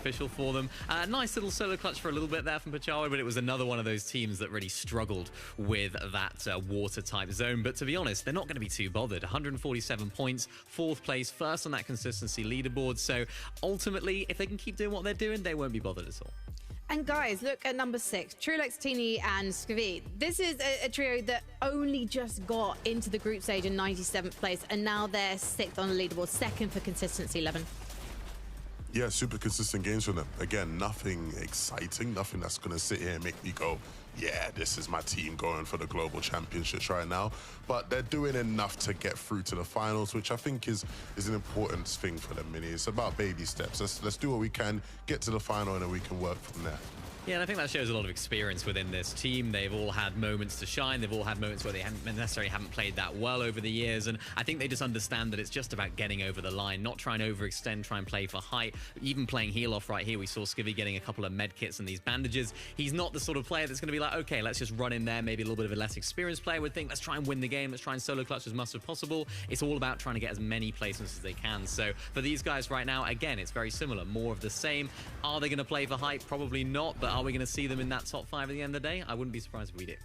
official for them. Nice little solo clutch for a little bit there from Pachawa, but it was another one of those teams that really struggled with that water-type zone. But to be honest, they're not going to be too bothered. 147 points, 4th place, first on that consistency leaderboard. So ultimately, if they can keep doing what they're doing, they won't be bothered at all. And guys, look at number 6, Trulex, Tini, and Skvi. This is a trio that only just got into the group stage in 97th place, and now they're 6th on the leaderboard, 2nd for consistency 11. Yeah, super consistent games from them. Again, nothing exciting, nothing that's going to sit here and make me go, yeah, this is my team going for the global championships right now. But they're doing enough to get through to the finals, which I think is an important thing for them, Mini. It's about baby steps. Let's do what we can, get to the final, and then we can work from there. Yeah, and I think that shows a lot of experience within this team. They've all had moments to shine. They've all had moments where they haven't played that well over the years. And I think they just understand that it's just about getting over the line, not trying to overextend, try and play for height. Even playing heel off right here, we saw Skivvy getting a couple of med kits and these bandages. He's not the sort of player that's going to be like, okay, let's just run in there. Maybe a little bit of a less experienced player would think, let's try and win the game. Let's try and solo clutch as much as possible. It's all about trying to get as many placements as they can. So for these guys right now, again, it's very similar. More of the same. Are they going to play for height? Probably not. But are we going to see them in that top 5 at the end of the day? I wouldn't be surprised if we did.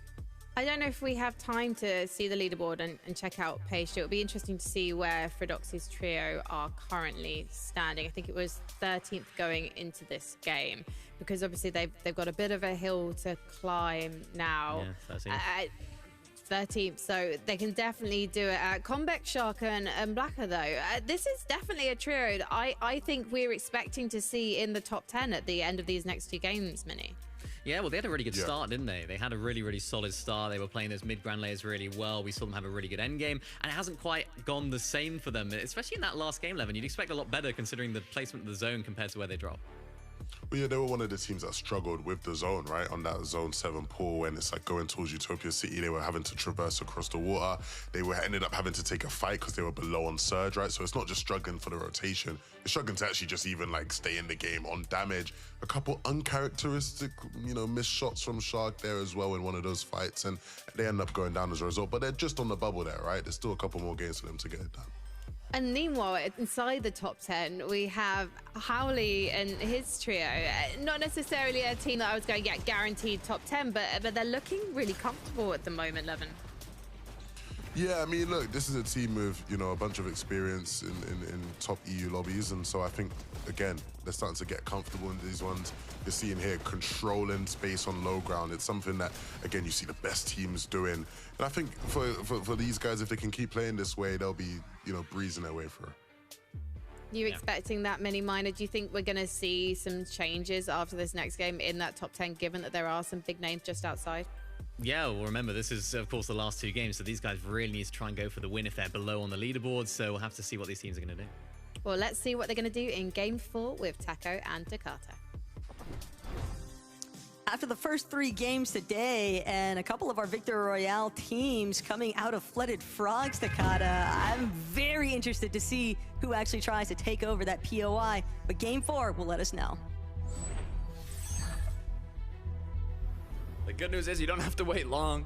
I don't know if we have time to see the leaderboard and check out page 2. It'll be interesting to see where Fredoxy's trio are currently standing. I think it was 13th going into this game, because obviously they've got a bit of a hill to climb now. Yeah, 13th, so they can definitely do it. Combeck, Shark, and Blacker, though, this is definitely a trio that I think we're expecting to see in the top 10 at the end of these next 2 games, Mini. Yeah, well, they had a really good start, didn't they? They had a really, really solid start. They were playing those mid-ground layers really well. We saw them have a really good end game, and it hasn't quite gone the same for them, especially in that last game, Levin. You'd expect a lot better considering the placement of the zone compared to where they drop. Well, yeah, they were one of the teams that struggled with the zone, right? On that zone 7 pool, when it's like going towards Utopia City, they were having to traverse across the water. They ended up having to take a fight because they were below on surge, right? So it's not just struggling for the rotation. It's struggling to actually just even like stay in the game on damage. A couple uncharacteristic, missed shots from Shark there as well in one of those fights, and they end up going down as a result. But they're just on the bubble there, right? There's still a couple more games for them to get it done. And meanwhile, inside the top 10, we have Howley and his trio. Not necessarily a team that I was going, yeah, guaranteed top 10, but they're looking really comfortable at the moment, Levin. Yeah, I mean, look, this is a team with, a bunch of experience in top EU lobbies. And so I think, again, they're starting to get comfortable in these ones. You're seeing here controlling space on low ground. It's something that, again, you see the best teams doing. And I think for these guys, if they can keep playing this way, they'll be, breezing their way through. You expecting that many minor? Do you think we're going to see some changes after this next game in that top 10, given that there are some big names just outside? Yeah, well, remember, this is, of course, the last 2 games, so these guys really need to try and go for the win if they're below on the leaderboard, so we'll have to see what these teams are going to do. Well, let's see what they're going to do in Game 4 with Taco and Takata. After the first 3 games today and a couple of our Victory Royale teams coming out of Flooded Frogs, Takata, I'm very interested to see who actually tries to take over that POI, but Game 4 will let us know. The good news is you don't have to wait long.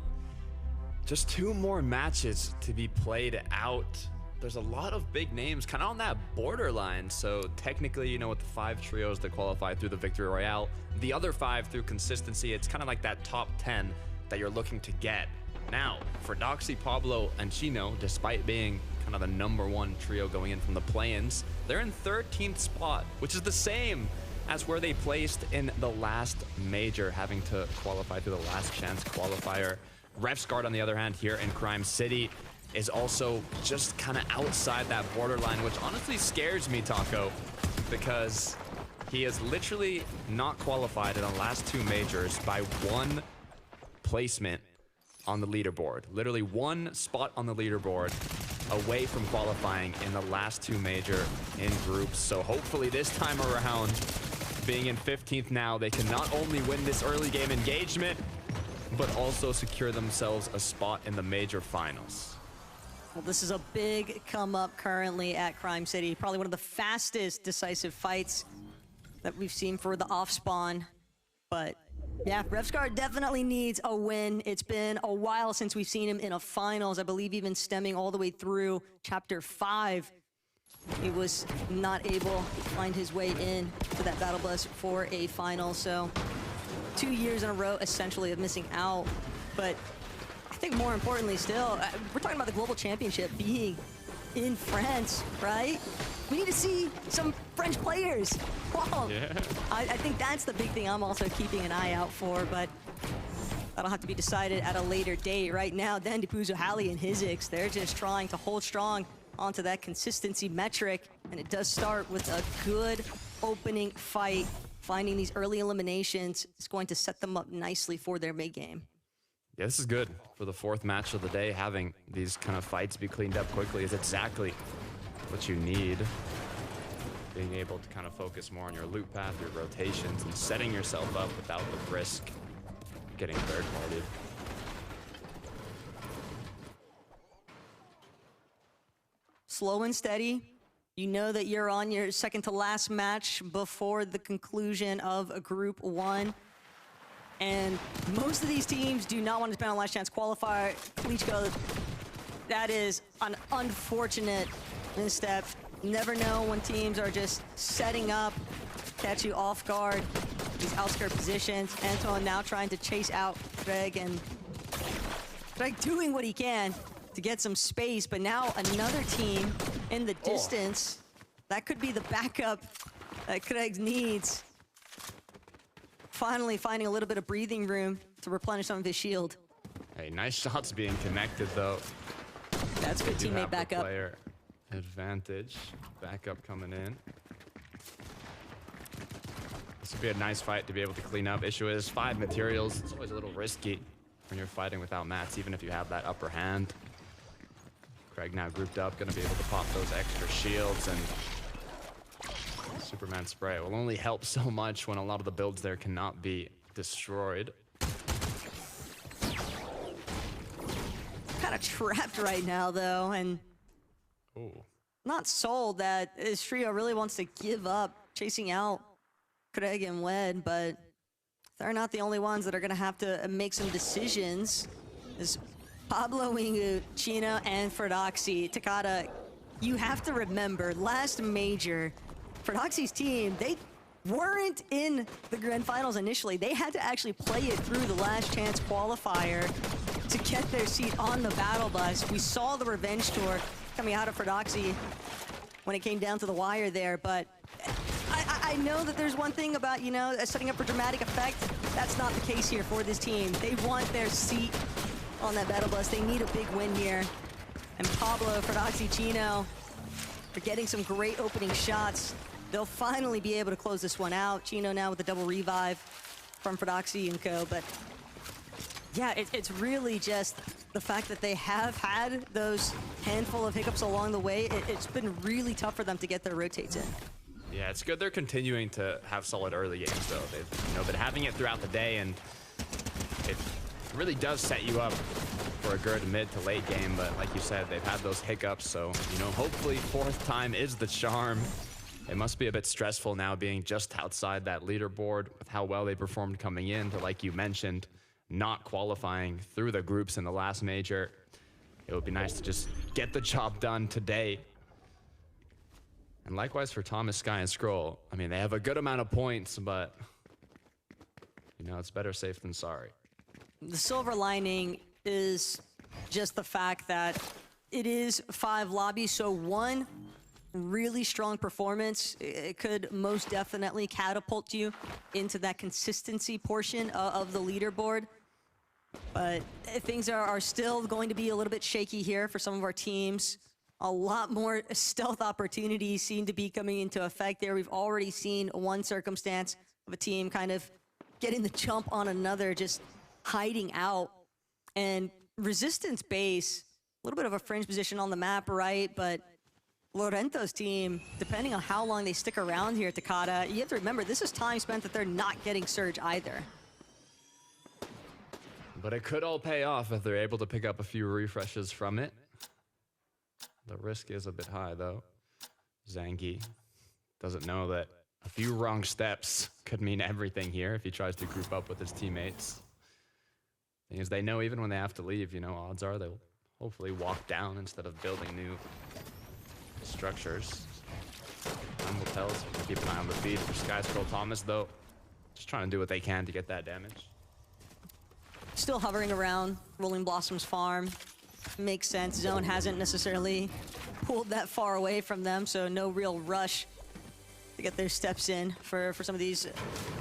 Just 2 more matches to be played out. There's a lot of big names kind of on that borderline. So technically, with the 5 trios that qualify through the Victory Royale, the other 5 through consistency, it's kind of like that top 10 that you're looking to get. Now, for Doxy, Pablo, and Chino, despite being kind of the #1 trio going in from the play-ins, they're in 13th spot, which is the same as where they placed in the last major, having to qualify through the last chance qualifier. Refsguard, on the other hand, here in Crime City, is also just kind of outside that borderline, which honestly scares me, Taco, because he is literally not qualified in the last 2 majors by 1 placement on the leaderboard. Literally 1 spot on the leaderboard away from qualifying in the last 2 major in groups. So hopefully this time around, being in 15th now, they can not only win this early game engagement, but also secure themselves a spot in the major finals. Well, this is a big come up currently at Crime City. Probably one of the fastest decisive fights that we've seen for the off spawn. But yeah, Refsguard definitely needs a win. It's been a while since we've seen him in a finals, I believe even stemming all the way through Chapter 5. He was not able to find his way in to that Battle Bus for a final. So 2 years in a row, essentially, of missing out. But I think more importantly still, we're talking about the Global Championship being in France, right? We need to see some French players. Wow. Yeah. I think that's the big thing I'm also keeping an eye out for, but that'll have to be decided at a later date. Right now, Dan DePuzo, Hallie, and Hizix, they're just trying to hold strong onto that consistency metric, and it does start with a good opening fight. Finding these early eliminations is going to set them up nicely for their mid game. Yeah, this is good for the 4th match of the day. Having these kind of fights be cleaned up quickly is exactly what you need. Being able to kind of focus more on your loop path, your rotations, and setting yourself up without the risk of getting third-parted. Slow and steady. You know that you're on your second to last match before the conclusion of Group 1. And most of these teams do not want to spend on last chance qualifier. Klitschko, that is an unfortunate misstep. You never know when teams are just setting up, catch you off guard. These outskirt positions. Antoine now trying to chase out Greg, and Greg doing what he can to get some space, but now another team in the distance. That could be the backup that Greg needs. Finally finding a little bit of breathing room to replenish some of his shield. Hey, nice shots being connected, though. That's good Do teammate have the backup. player advantage. Backup coming in. This would be a nice fight to be able to clean up. Issue is 5 materials. It's always a little risky when you're fighting without mats, even if you have that upper hand. Craig now grouped up, gonna be able to pop those extra shields, and Superman spray will only help so much when a lot of the builds there cannot be destroyed. Kind of trapped right now, though, and Ooh. not sold that this trio really wants to give up chasing out Craig and Wed, but they're not the only ones that are going to have to make some decisions. As Pablo, Ingu, Chino, and Ferdoxy, Takada, you have to remember, last major, Ferdoxy's team, they weren't in the grand finals initially. They had to actually play it through the last chance qualifier to get their seat on the battle bus. We saw the revenge tour coming out of Ferdoxy when it came down to the wire there, but I know that there's one thing about, you know, setting up for dramatic effect. That's not the case here for this team. They want their seat on that battle bus. They need a big win here. And Pablo, Ferdoxy, Chino are getting some great opening shots. They'll finally be able to close this one out. Chino now with a double revive from Ferdoxy and co. But yeah, it's really just the fact that they have had those handful of hiccups along the way. It's been really tough for them to get their rotates in. Yeah, it's good they're continuing to have solid early games, though. They've been having it throughout the day, and it really does set you up for a good mid to late game. But like you said, they've had those hiccups, so, hopefully 4th time is the charm. It must be a bit stressful now being just outside that leaderboard with how well they performed coming in to, like you mentioned, not qualifying through the groups in the last major. It would be nice to just get the job done today. And likewise for Thomas, Sky, and Scroll. I mean, they have a good amount of points, but, it's better safe than sorry. The silver lining is just the fact that it is 5 lobbies, so one really strong performance, it could most definitely catapult you into that consistency portion of the leaderboard. But things are still going to be a little bit shaky here for some of our teams. A lot more stealth opportunities seem to be coming into effect there. We've already seen one circumstance of a team kind of getting the jump on another, just hiding out. And Resistance base, a little bit of a fringe position on the map, right? But Lorento's team, depending on how long they stick around here, Takada, you have to remember, this is time spent that they're not getting Surge either. But it could all pay off if they're able to pick up a few refreshes from it. The risk is a bit high, though. Zangi doesn't know that a few wrong steps could mean everything here if he tries to group up with his teammates. Thing is, they know even when they have to leave, odds are they'll hopefully walk down instead of building new structures. Time will tell us. Keep an eye on the feed for Sky Scroll Thomas, though. Just trying to do what they can to get that damage. Still hovering around Rolling Blossoms farm. Makes sense. Zone hasn't necessarily pulled that far away from them, so no real rush to get their steps in for some of these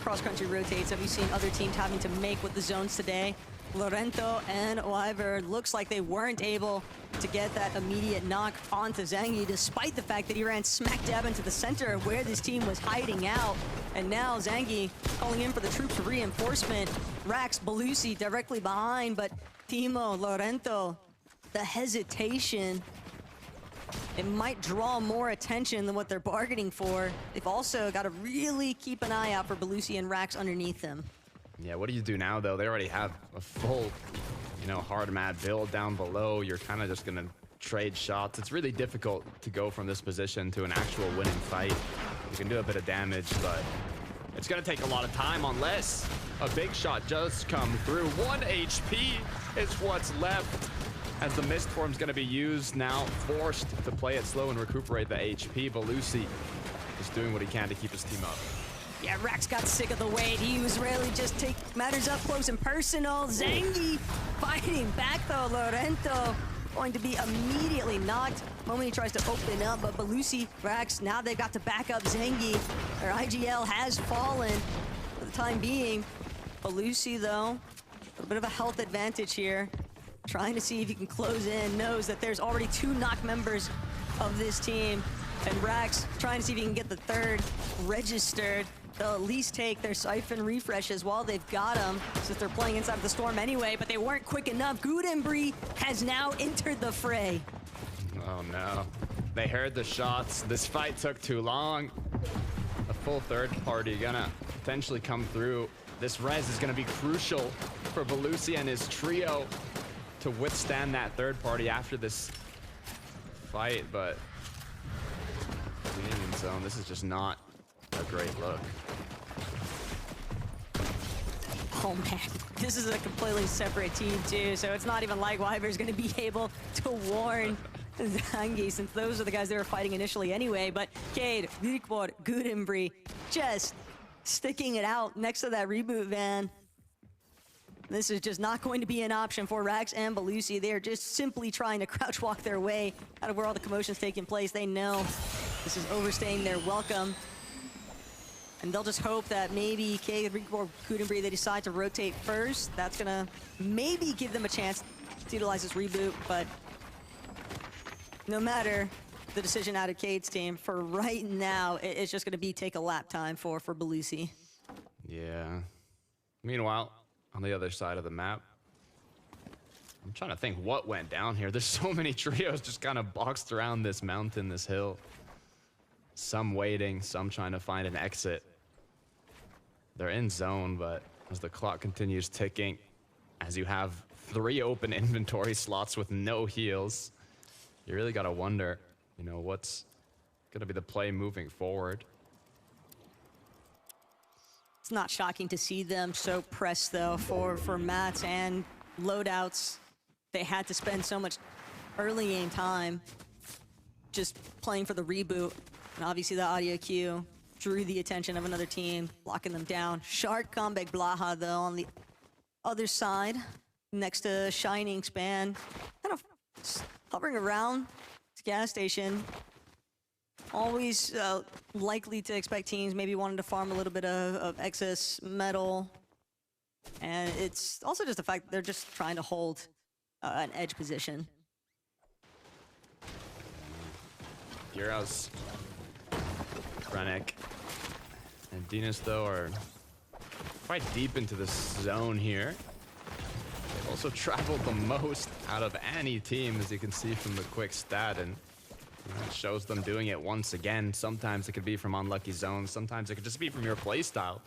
cross-country rotates that we've seen other teams having to make with the zones today. Lorento and Wyvern looks like they weren't able to get that immediate knock onto Zangi, despite the fact that he ran smack dab into the center of where this team was hiding out. And now Zangi calling in for the troops reinforcement. Rax, Belusi directly behind, but Timo, Lorento, the hesitation, it might draw more attention than what they're bargaining for. They've also got to really keep an eye out for Belusi and Rax underneath them. Yeah, what do you do now, though? They already have a full, hard mad build down below. You're kind of just going to trade shots. It's really difficult to go from this position to an actual winning fight. You can do a bit of damage, but it's going to take a lot of time unless a big shot does come through. 1 HP is what's left as the Mist Form's going to be used now, forced to play it slow and recuperate the HP. Belusi is doing what he can to keep his team up. Yeah, Rax got sick of the wait. He was really just take matters up close and personal. Zangi fighting back though. Lorento going to be immediately knocked the moment he tries to open up, but Belusi, Rax, now they've got to back up Zangi. Their IGL has fallen for the time being. Belusi though, a bit of a health advantage here. Trying to see if he can close in, knows that there's already 2 knock members of this team. And Rax trying to see if he can get the 3rd registered. They'll at least take their Siphon refreshes while they've got them, since they're playing inside of the storm anyway, but they weren't quick enough. Gudembri has now entered the fray. Oh no. They heard the shots. This fight took too long. A full 3rd party gonna potentially come through. This res is gonna be crucial for Belusi and his trio to withstand that 3rd party after this fight, but being in zone, this is just not a great look. Oh man, this is a completely separate team too, so it's not even like Wyvern's gonna be able to warn Zangi, since those are the guys they were fighting initially anyway. But Cade, Vikbor, Gudembri just sticking it out next to that reboot van. This is just not going to be an option for Rax and Belusi. They are just simply trying to crouch walk their way out of where all the commotion's taking place. They know this is overstaying their welcome. And they'll just hope that maybe Cade, or Gudembri, they decide to rotate first. That's gonna maybe give them a chance to utilize this reboot, but no matter the decision out of Cade's team, for right now, it's just gonna be take a lap time for Belusi. Yeah. Meanwhile, on the other side of the map, I'm trying to think what went down here. There's so many trios just kind of boxed around this mountain, this hill. Some waiting, some trying to find an exit. They're in zone, but as the clock continues ticking, as you have 3 open inventory slots with no heals, you really gotta wonder, what's gonna be the play moving forward. It's not shocking to see them so pressed though for mats and loadouts. They had to spend so much early game time just playing for the reboot. And obviously the audio cue drew the attention of another team, locking them down. Shark Comeback Blaha though on the other side, next to Shining Span, kind of hovering around this gas station. Always likely to expect teams maybe wanting to farm a little bit of excess metal. And it's also just the fact that they're just trying to hold an edge position. Heroes, Rennick, and Dinas, though, are quite deep into this zone here. They've also traveled the most out of any team, as you can see from the quick stat, and it shows them doing it once again. Sometimes it could be from unlucky zones, sometimes it could just be from your playstyle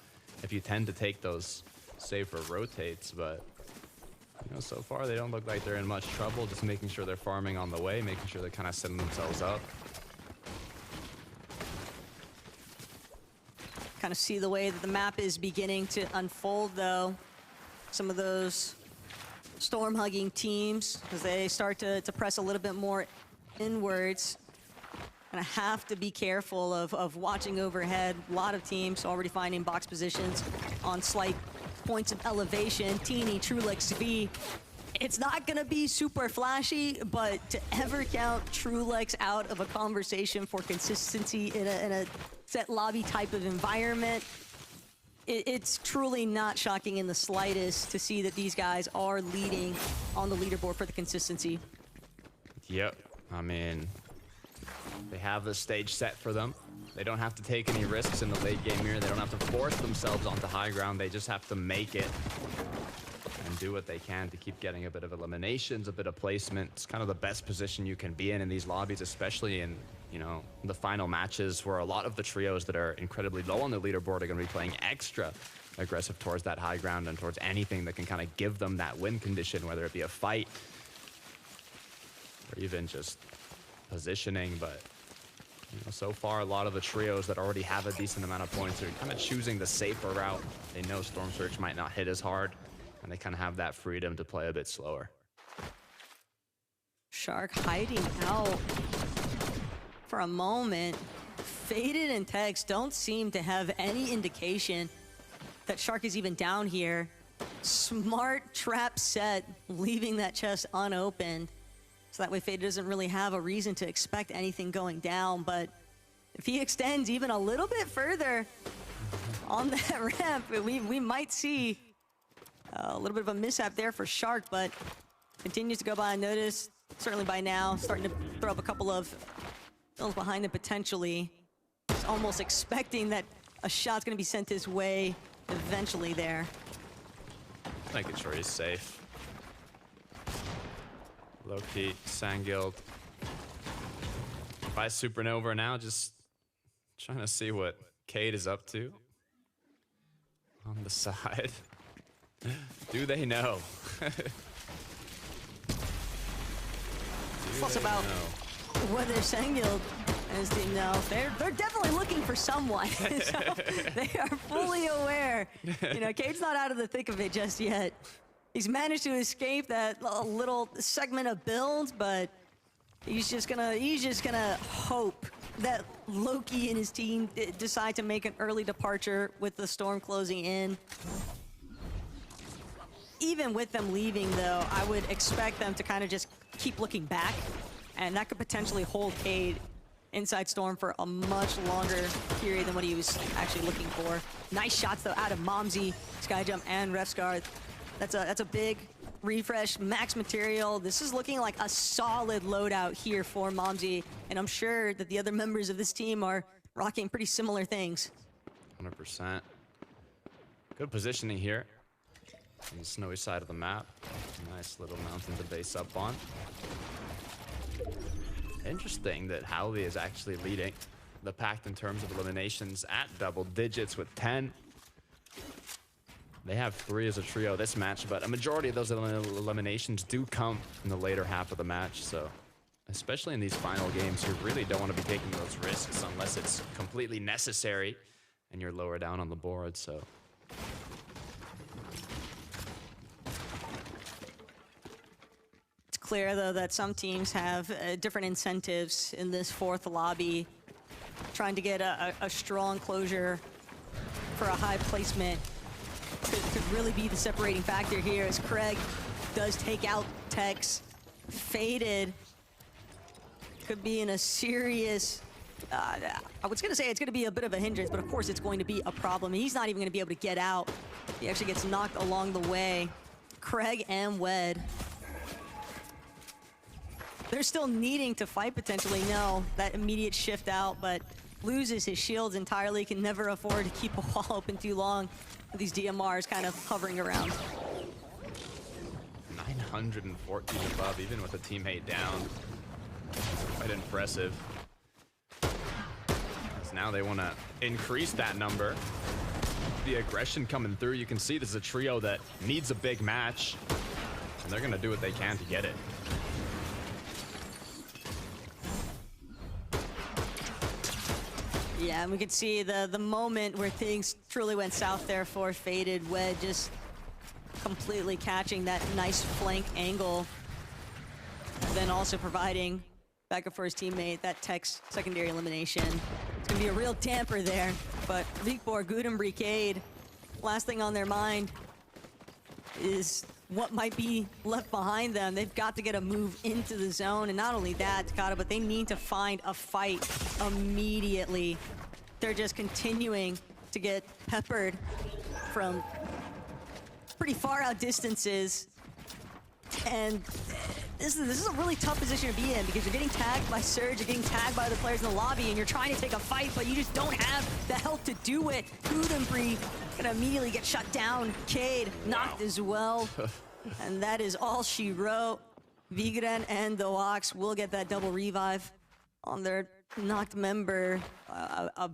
if you tend to take those safer rotates, but so far they don't look like they're in much trouble, just making sure they're farming on the way, making sure they're kind of setting themselves up. Kind of see the way that the map is beginning to unfold though. Some of those storm-hugging teams, as they start to press a little bit more inwards. gonna have to be careful of watching overhead. A lot of teams already finding box positions on slight points of elevation. Teeny, Trulix, V. It's not gonna be super flashy, but to ever count Trulix out of a conversation for consistency in a set lobby type of environment, it's truly not shocking in the slightest to see that these guys are leading on the leaderboard for the consistency. Yep. I mean, they have the stage set for them. They don't have to take any risks in the late game here. They don't have to force themselves onto high ground. They just have to make it and do what they can to keep getting a bit of eliminations, a bit of placement. It's kind of the best position you can be in these lobbies, especially in, you know, the final matches where a lot of the trios that are incredibly low on the leaderboard are going to be playing extra aggressive towards that high ground and towards anything that can kind of give them that win condition, whether it be a fight or even just positioning. But you know, so far, a lot of the trios that already have a decent amount of points are kind of choosing the safer route. They know Storm Surge might not hit as hard, and they kind of have that freedom to play a bit slower. Shark hiding out for a moment. Faded and Tex don't seem to have any indication that Shark is even down here. Smart trap set, leaving that chest unopened. So that way Faded doesn't really have a reason to expect anything going down. But if he extends even a little bit further on that ramp, we might see a little bit of a mishap there for Shark, but continues to go by unnoticed. Certainly by now, starting to throw up a couple of fills behind him potentially. Just almost expecting that a shot's gonna be sent his way eventually there. Making sure he's safe. Low-key, Sandguild. By Supernova now, just trying to see what Cade is up to. On the side. Do they know? Plus about whether Sandguild and his team know. They're definitely looking for someone. So they are fully aware. You know, Cade's not out of the thick of it just yet. He's managed to escape that little segment of build, but he's just gonna hope that Loki and his team decide to make an early departure with the storm closing in. Even with them leaving, though, I would expect them to kind of just keep looking back, and that could potentially hold Cade inside Storm for a much longer period than what he was actually looking for. Nice shots, though, out of Momsy, Skyjump, and Refscar. That's a big refresh, max material. This is looking like a solid loadout here for Momsy, and I'm sure that the other members of this team are rocking pretty similar things. 100%. Good positioning here on the snowy side of the map. Nice little mountain to base up on. Interesting that Howley is actually leading the pack in terms of eliminations at double digits with 10. They have 3 as a trio this match, but a majority of those eliminations do come in the later half of the match. So especially in these final games, you really don't want to be taking those risks unless it's completely necessary and you're lower down on the board. So it's clear, though, that some teams have different incentives in this fourth lobby, trying to get a strong closure for a high placement. Could really be the separating factor here as Craig does take out Tex. Faded could be in a serious, I was gonna say it's gonna be a bit of a hindrance, but of course it's going to be a problem. He's not even gonna be able to get out. He actually gets knocked along the way. Craig and Wed. They're still needing to fight potentially. No, that immediate shift out, but loses his shields entirely, can never afford to keep a wall open too long. These DMRs kind of hovering around. 914 above, even with a teammate down. Quite impressive. As now they want to increase that number. The aggression coming through. You can see this is a trio that needs a big match, and they're going to do what they can to get it. Yeah, and we could see the moment where things truly went south there for Faded. Wed just completely catching that nice flank angle. And then also providing backup for his teammate. That Tech's secondary elimination. It's gonna be a real damper there. But Vigborg, Gudem, Brigade, last thing on their mind is what might be left behind them. They've got to get a move into the zone, and not only that, Takata, but they need to find a fight immediately. They're just continuing to get peppered from pretty far out distances, and this is a really tough position to be in because you're getting tagged by Surge, you're getting tagged by other players in the lobby, and you're trying to take a fight, but you just don't have the health to do it. Gudem gonna immediately get shut down. Cade knocked as well, and that is all she wrote. Vigren and the Ox will get that double revive on their knocked member. A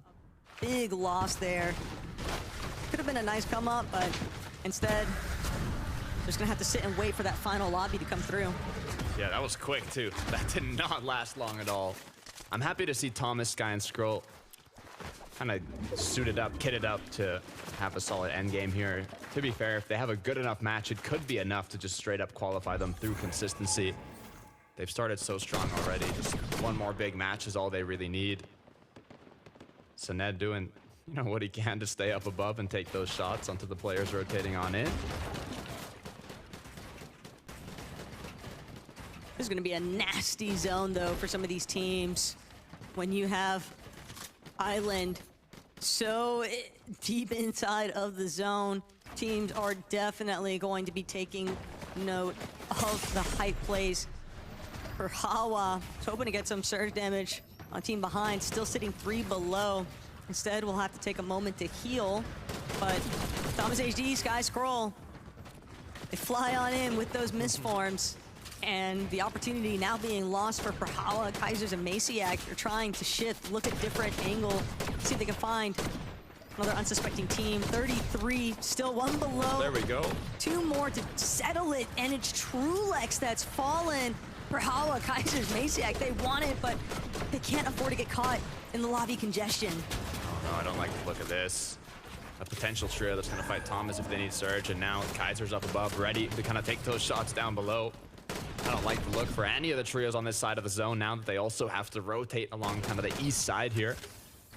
big loss there. Could have been a nice come up, but instead, just gonna have to sit and wait for that final lobby to come through. Yeah, that was quick too. That did not last long at all. I'm happy to see Thomas, Sky, and Skrull kind of suited up, kitted up to have a solid end game here. To be fair, if they have a good enough match, it could be enough to just straight up qualify them through consistency. They've started so strong already. Just one more big match is all they really need. So Ned doing, you know, what he can to stay up above and take those shots onto the players rotating on in. This is going to be a nasty zone, though, for some of these teams. When you have Island so deep inside of the zone, teams are definitely going to be taking note of the hype plays. For Hawa, it's hoping to get some surge damage on team behind, still sitting 3 below. Instead, we'll have to take a moment to heal. But Thomas HD, Sky Scroll, they fly on in with those misforms. And the opportunity now being lost for Perhala, Kaisers, and Maciak. They're trying to shift, look at different angle, see if they can find another unsuspecting team. 33, still 1 below. There we go. 2 more to settle it, and it's Trulex that's fallen. Perhala, Kaisers, Maciak, they want it, but they can't afford to get caught in the lobby congestion. Oh no, I don't like the look of this. A potential trio that's going to fight Thomas if they need Surge, and now Kaiser's up above, ready to kind of take those shots down below. I don't like the look for any of the trios on this side of the zone now that they also have to rotate along kind of the east side here.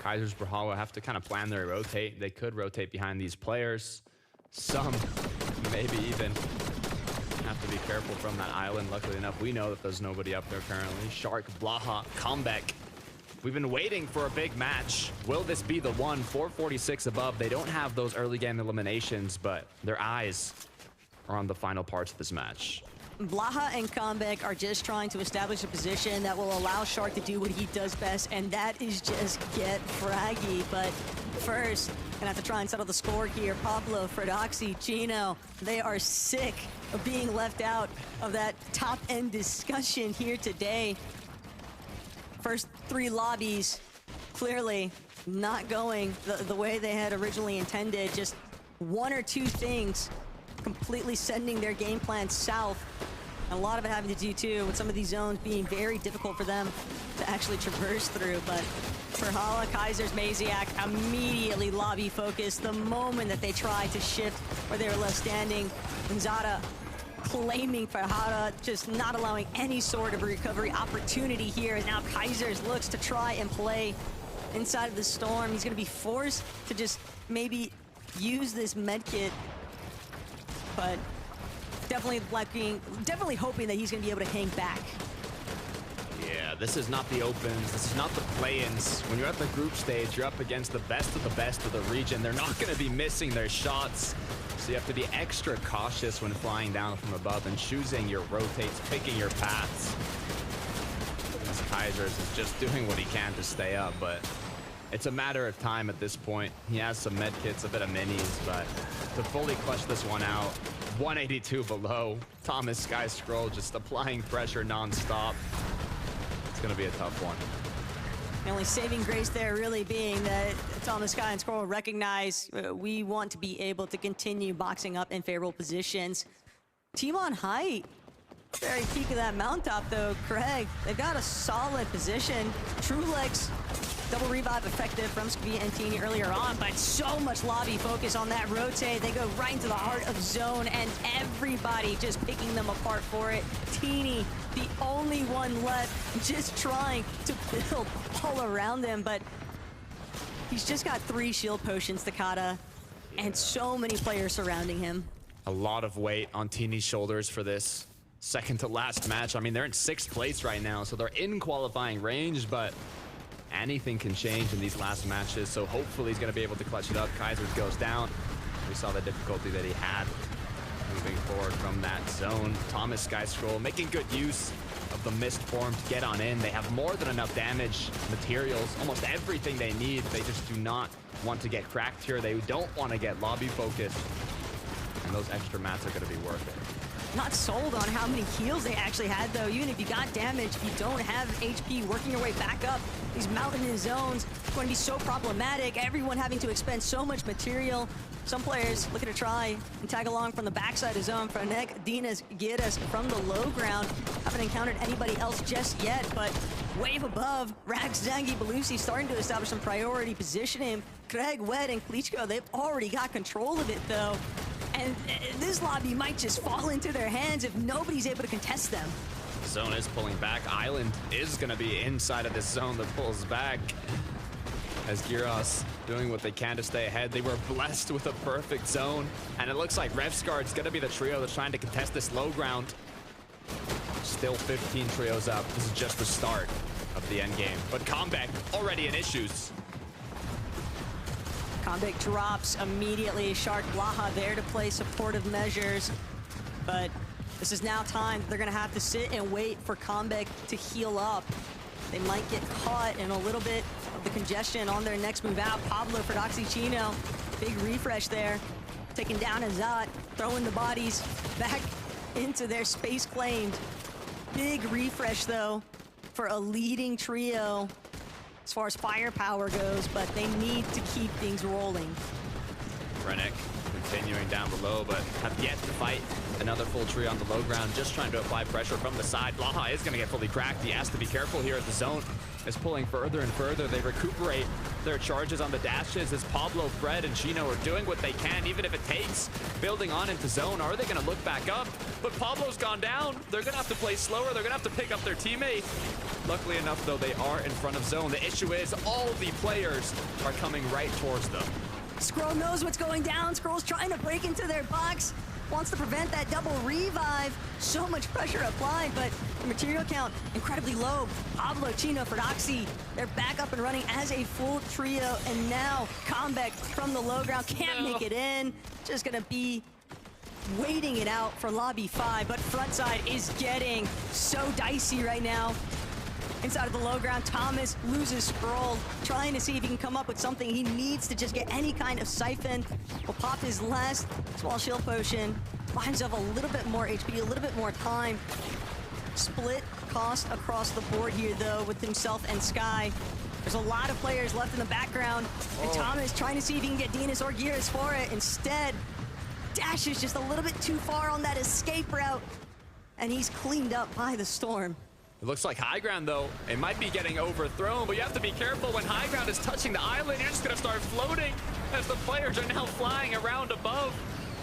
Kaiser's Brawlhalla have to kind of plan their rotate. They could rotate behind these players. Some maybe even have to be careful from that island. Luckily enough, we know that there's nobody up there currently. Shark, Blaha, Comeback. We've been waiting for a big match. Will this be the one? 446 above. They don't have those early game eliminations, but their eyes are on the final parts of this match. Blaha and Comeback are just trying to establish a position that will allow Shark to do what he does best, and that is just get fraggy. But first, gonna have to try and settle the score here. Pablo, Fredoxy, Gino, they are sick of being left out of that top-end discussion here today. First 3 lobbies, clearly not going the way they had originally intended. Just 1 or 2 things completely sending their game plan south. And a lot of it having to do, too, with some of these zones being very difficult for them to actually traverse through. But Perhala, Kaisers, Maciak immediately lobby focused the moment that they tried to shift where they were left standing. Zada claiming Perhala, just not allowing any sort of recovery opportunity here. And now Kaisers looks to try and play inside of the storm. He's going to be forced to just maybe use this medkit, but definitely hoping that he's going to be able to hang back. Yeah, this is not the opens. This is not the play-ins. When you're at the group stage, you're up against the best of the region. They're not going to be missing their shots. So you have to be extra cautious when flying down from above and choosing your rotates, picking your paths. As Kaisers is just doing what he can to stay up, but it's a matter of time at this point. He has some med kits, a bit of minis, but to fully clutch this one out, 182 below. Thomas, Sky Scroll just applying pressure non-stop. It's gonna be a tough one. The only saving grace there really being that Thomas, Sky, and Scroll recognize we want to be able to continue boxing up in favorable positions. Team on height, very peak of that mountaintop though, Craig. They've got a solid position. Trulex Double revive effective from Skvia and Teeny earlier on, but so much lobby focus on that rotate. They go right into the heart of zone, and everybody just picking them apart for it. Teeny, the only one left, just trying to build all around them, but he's just got 3 shield potions, Takata, and so many players surrounding him. A lot of weight on Teeny's shoulders for this second to last match. I mean, they're in 6th place right now, so they're in qualifying range, but anything can change in these last matches, so hopefully he's going to be able to clutch it up. Kaisers goes down. We saw the difficulty that he had moving forward from that zone. Thomas Sky Scroll making good use of the mist form to get on in. They have more than enough damage, materials, almost everything they need. They just do not want to get cracked here. They don't want to get lobby focused, and those extra mats are going to be worth it. Not sold on how many heals they actually had, though. Even if you got damage, if you don't have HP working your way back up, these mountainous zones are going to be so problematic. Everyone having to expend so much material. Some players looking to try and tag along from the backside of zone. Franek, Dinas, Giras from the low ground. Haven't encountered anybody else just yet, but wave above, Rags, Zangi, Belusi starting to establish some priority positioning. Craig, Wed, and Klitschko, they've already got control of it, though. And this lobby might just fall into their hands if nobody's able to contest them. Zone is pulling back. Island is going to be inside of this zone that pulls back. As Gyros doing what they can to stay ahead. They were blessed with a perfect zone. And it looks like Revsguard's going to be the trio that's trying to contest this low ground. Still 15 trios up. This is just the start of the end game. But Comeback already in issues. Comeback drops immediately. Shark Blaha there to play supportive measures. But this is now time. They're going to have to sit and wait for Comeback to heal up. They might get caught in a little bit of the congestion on their next move out. Pablo for Chino. Big refresh there. Taking down Azat. Throwing the bodies back into their space claimed. Big refresh, though, for a leading trio as far as firepower goes, but they need to keep things rolling. Rennick continuing down below, but have yet to fight another full trio on the low ground, just trying to apply pressure from the side. Blaha is going to get fully cracked. He has to be careful here as the zone is pulling further and further. They recuperate their charges on the dashes as Pablo, Fred, and Chino are doing what they can, even if it takes building on into zone. Are they going to look back up? But Pablo's gone down. They're going to have to play slower. They're going to have to pick up their teammate. Luckily enough, though, they are in front of zone. The issue is all the players are coming right towards them. Scroll knows what's going down. Scroll's trying to break into their box. Wants to prevent that double revive. So much pressure applied, but the material count incredibly low. Pablo, Chino, Ferdoxy, they're back up and running as a full trio, and now Comeback from the low ground can't make it in. Just gonna be waiting it out for Lobby 5, but frontside is getting so dicey right now. Inside of the low ground, Thomas loses Scroll, trying to see if he can come up with something. He needs to just get any kind of siphon. Will pop his last small shield potion, buy himself a little bit more HP, a little bit more time. Split cost across the board here, though, with himself and Sky. There's a lot of players left in the background, and Thomas trying to see if he can get Dinas or Gears for it. Instead, dashes just a little bit too far on that escape route, and he's cleaned up by the storm. It looks like high ground, though. It might be getting overthrown, but you have to be careful when high ground is touching the island. You're just going to start floating as the players are now flying around above,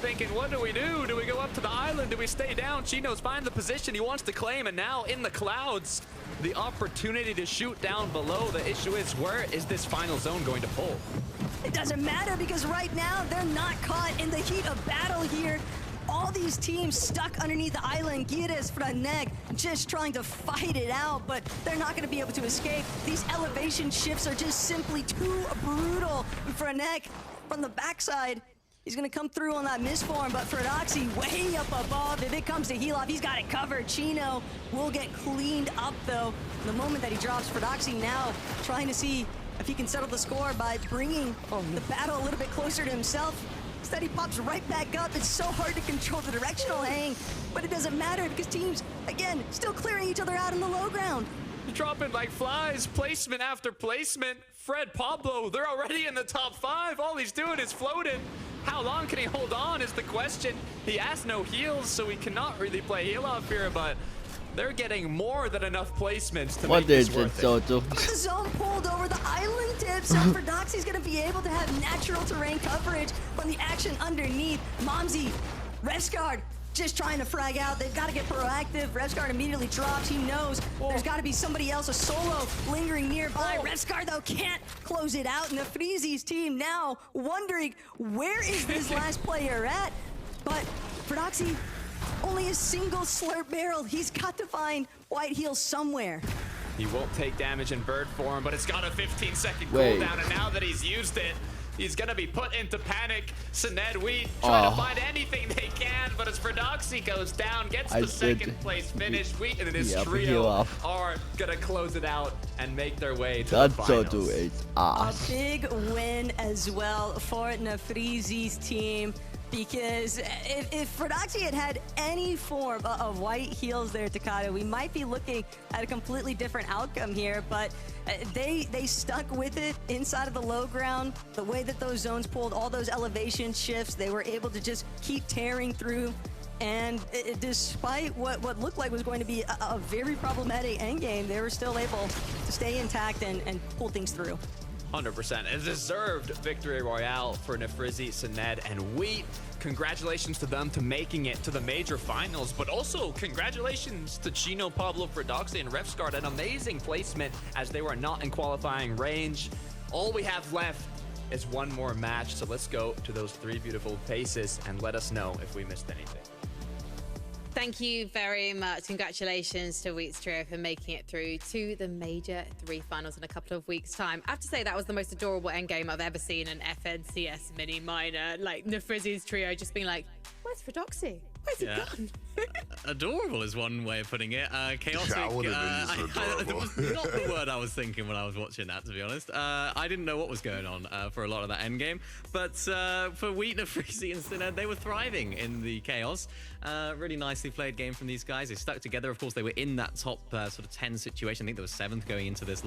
thinking, what do we do? Do we go up to the island? Do we stay down? Chino's finds the position he wants to claim, and now in the clouds, the opportunity to shoot down below. The issue is, where is this final zone going to pull? It doesn't matter, because right now they're not caught in the heat of battle here. All these teams stuck underneath the island. Gires, Franek, just trying to fight it out, but they're not going to be able to escape. These elevation shifts are just simply too brutal. Franek from the backside, he's going to come through on that misform, but Ferdoxy way up above. If it comes to heal off, he's got it covered. Chino will get cleaned up, though. The moment that he drops, Ferdoxy now trying to see if he can settle the score by bringing the battle a little bit closer to himself. Instead, he pops right back up. It's so hard to control the directional hang, but it doesn't matter because teams, again, still clearing each other out in the low ground. Dropping like flies, placement after placement. Fred, Pablo, they're already in the top 5. All he's doing is floating. How long can he hold on is the question. He has no heals, so he cannot really play heal off here, but they're getting more than enough placements to What make this is it, worth it. Soto? The zone pulled over the island tip, so Fordoxi's gonna be able to have natural terrain coverage from the action underneath. Momsy, Revsguard, just trying to frag out. They've got to get proactive. Revsguard immediately drops. He knows there's got to be somebody else, a solo, lingering nearby. Revsguard, though, can't close it out. And the Freezy's team now wondering, where is this last player at? But Fordoxi, only a single slurp barrel. He's got to find White Heels somewhere. He won't take damage in bird form, but it's got a 15-second Wait. cooldown, and now that he's used it, he's gonna be put into panic. Sined Wheat trying to find anything they can, but as Fordoxi goes down, gets the second place finish, Wheat and his Heal trio off. are gonna close it out and make their way to That the Soto finals. is A ass. big win as well for Nafreezy's team, because if Fordoxi had had any form of White Heels there, Takata, we might be looking at a completely different outcome here, but they stuck with it inside of the low ground. The way that those zones pulled, all those elevation shifts, they were able to just keep tearing through. And despite what looked like was going to be a very problematic endgame, they were still able to stay intact and pull things through. 100%. A deserved victory royale for Nafrizi, Sined, and Wheat. Congratulations to them to making it to the major finals, but also congratulations to Chino, Pablo, Fordoxi, and Revsguard. An amazing placement as they were not in qualifying range. All we have left is one more match, so let's go to those three beautiful faces and let us know if we missed anything. Thank you very much. Congratulations to Wheat's Trio for making it through to the Major 3 finals in a couple of weeks' time. I have to say that was the most adorable endgame I've ever seen in FNCS mini minor. Like Nafrizi's Trio just being like, where's Fordoxi? Where's Yeah. it gone? Adorable is one way of putting it. Chaotic. Yeah, I wouldn't have used that adorable. was not the word I was thinking when I was watching that, to be honest. I didn't know what was going on for a lot of that endgame. But for Wheat, Nafrizi, and Sined, they were thriving in the chaos. Really nicely played game from these guys. They stuck together. Of course, they were in that top sort of 10 situation. I think they were 7th going into this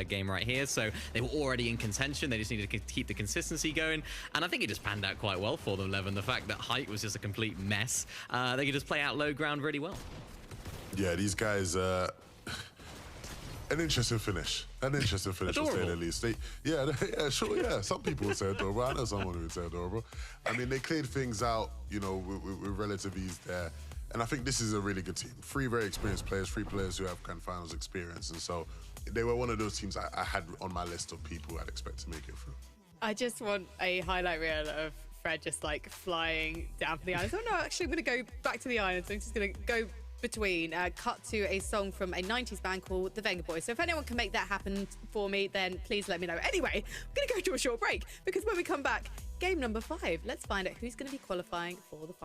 game right here. So they were already in contention. They just needed to keep the consistency going. And I think it just panned out quite well for them, Levin. The fact that height was just a complete mess. They could just play out low ground really well. Yeah, these guys, an interesting finish. An interesting finish, to say the Adorable. least. Yeah, sure, yeah. Some people would say adorable. I know someone who would say adorable. I mean, they cleared things out, you know, with relative ease there. And I think this is a really good team. 3 very experienced players, 3 players who have grand finals experience. And so they were one of those teams I had on my list of people I'd expect to make it through. I just want a highlight reel of Fred just like flying down from the island. So no, actually I'm going to go back to the island. So I'm just going to go between, cut to a song from a 90s band called The Venga Boys. So if anyone can make that happen for me, then please let me know. Anyway, I'm going to go to a short break because when we come back, game number 5, let's find out who's going to be qualifying for the final.